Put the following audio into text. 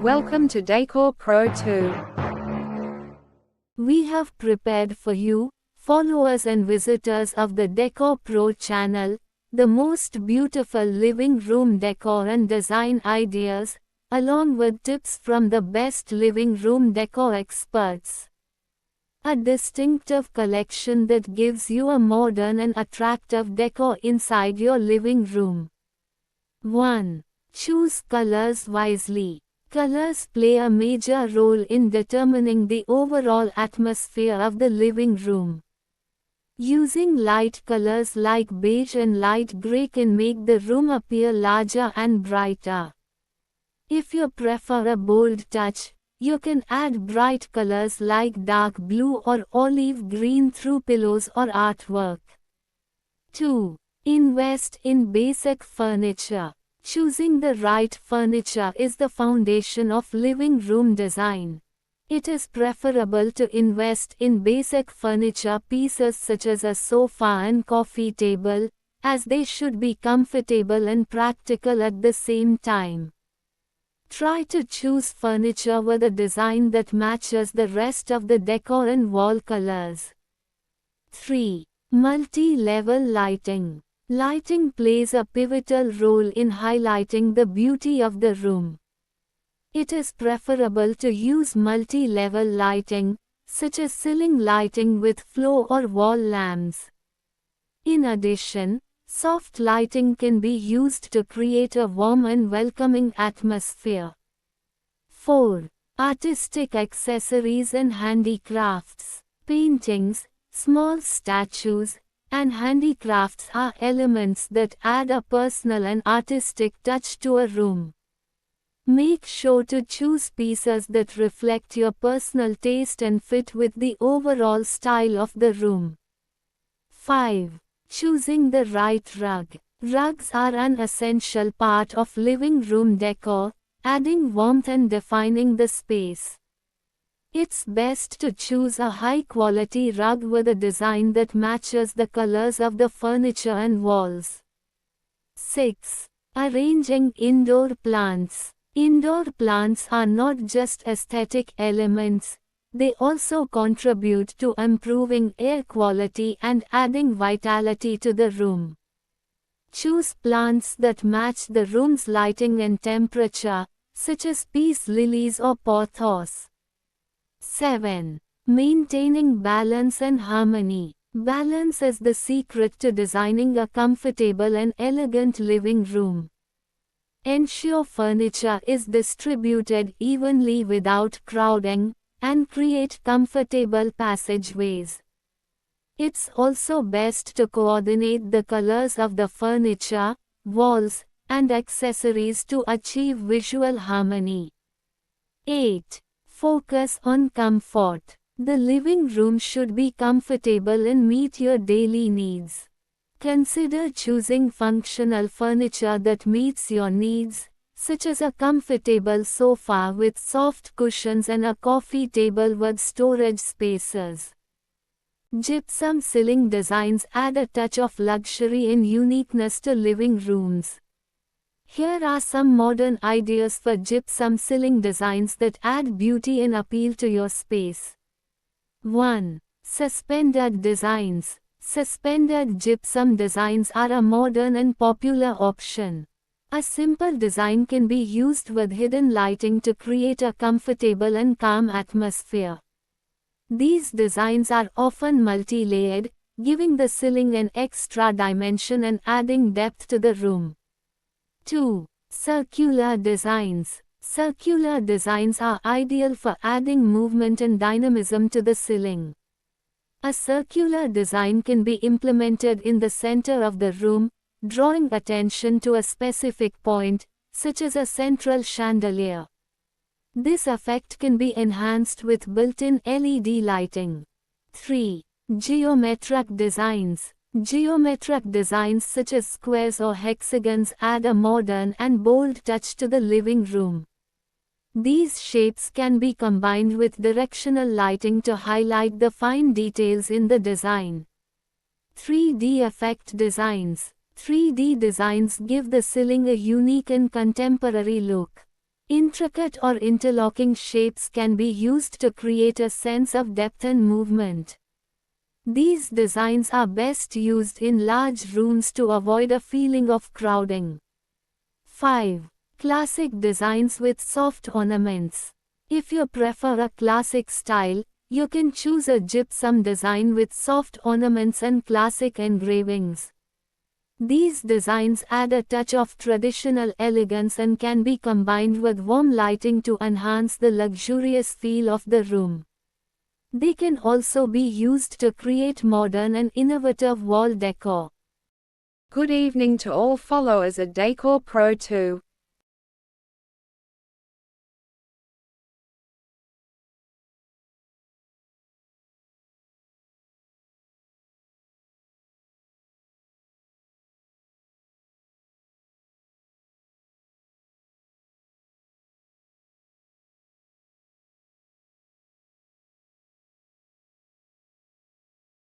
Welcome to Decor Pro 2. We have prepared for you, followers and visitors of the Decor Pro channel, the most beautiful living room decor and design ideas, along with tips from the best living room decor experts. A distinctive collection that gives you a modern and attractive decor inside your living room. 1. Choose colors wisely. Colors play a major role in determining the overall atmosphere of the living room. Using light colors like beige and light gray can make the room appear larger and brighter. If you prefer a bold touch, you can add bright colors like dark blue or olive green through pillows or artwork. 2. Invest in basic furniture. Choosing the right furniture is the foundation of living room design. It is preferable to invest in basic furniture pieces such as a sofa and coffee table, as they should be comfortable and practical at the same time. Try to choose furniture with a design that matches the rest of the decor and wall colors. 3. Multi-level lighting. Lighting plays a pivotal role in highlighting the beauty of the room. It is preferable to use multi-level lighting, such as ceiling lighting with floor or wall lamps. In addition, soft lighting can be used to create a warm and welcoming atmosphere. 4. Artistic accessories and handicrafts. Paintings, small statues, and handicrafts are elements that add a personal and artistic touch to a room. Make sure to choose pieces that reflect your personal taste and fit with the overall style of the room. 5. Choosing the right rug. Rugs are an essential part of living room decor, adding warmth and defining the space. It's best to choose a high-quality rug with a design that matches the colors of the furniture and walls. 6. Arranging indoor plants. Indoor plants are not just aesthetic elements, they also contribute to improving air quality and adding vitality to the room. Choose plants that match the room's lighting and temperature, such as peace lilies or pothos. 7. Maintaining balance and harmony. Balance is the secret to designing a comfortable and elegant living room. Ensure furniture is distributed evenly without crowding, and create comfortable passageways. It's also best to coordinate the colors of the furniture, walls, and accessories to achieve visual harmony. 8. Focus on comfort. The living room should be comfortable and meet your daily needs. Consider choosing functional furniture that meets your needs, such as a comfortable sofa with soft cushions and a coffee table with storage spaces. Gypsum ceiling designs add a touch of luxury and uniqueness to living rooms. Here are some modern ideas for gypsum ceiling designs that add beauty and appeal to your space. 1. Suspended designs. Suspended gypsum designs are a modern and popular option. A simple design can be used with hidden lighting to create a comfortable and calm atmosphere. These designs are often multi-layered, giving the ceiling an extra dimension and adding depth to the room. 2. Circular designs. Circular designs are ideal for adding movement and dynamism to the ceiling. A circular design can be implemented in the center of the room, drawing attention to a specific point, such as a central chandelier. This effect can be enhanced with built-in LED lighting. 3. Geometric designs. Geometric designs such as squares or hexagons add a modern and bold touch to the living room. These shapes can be combined with directional lighting to highlight the fine details in the design. 3D effect designs. 3D designs give the ceiling a unique and contemporary look. Intricate or interlocking shapes can be used to create a sense of depth and movement. These designs are best used in large rooms to avoid a feeling of crowding. 5. Classic designs with soft ornaments. If you prefer a classic style, you can choose a gypsum design with soft ornaments and classic engravings. These designs add a touch of traditional elegance and can be combined with warm lighting to enhance the luxurious feel of the room. They can also be used to create modern and innovative wall decor. Good evening to all followers at Decor Pro 2.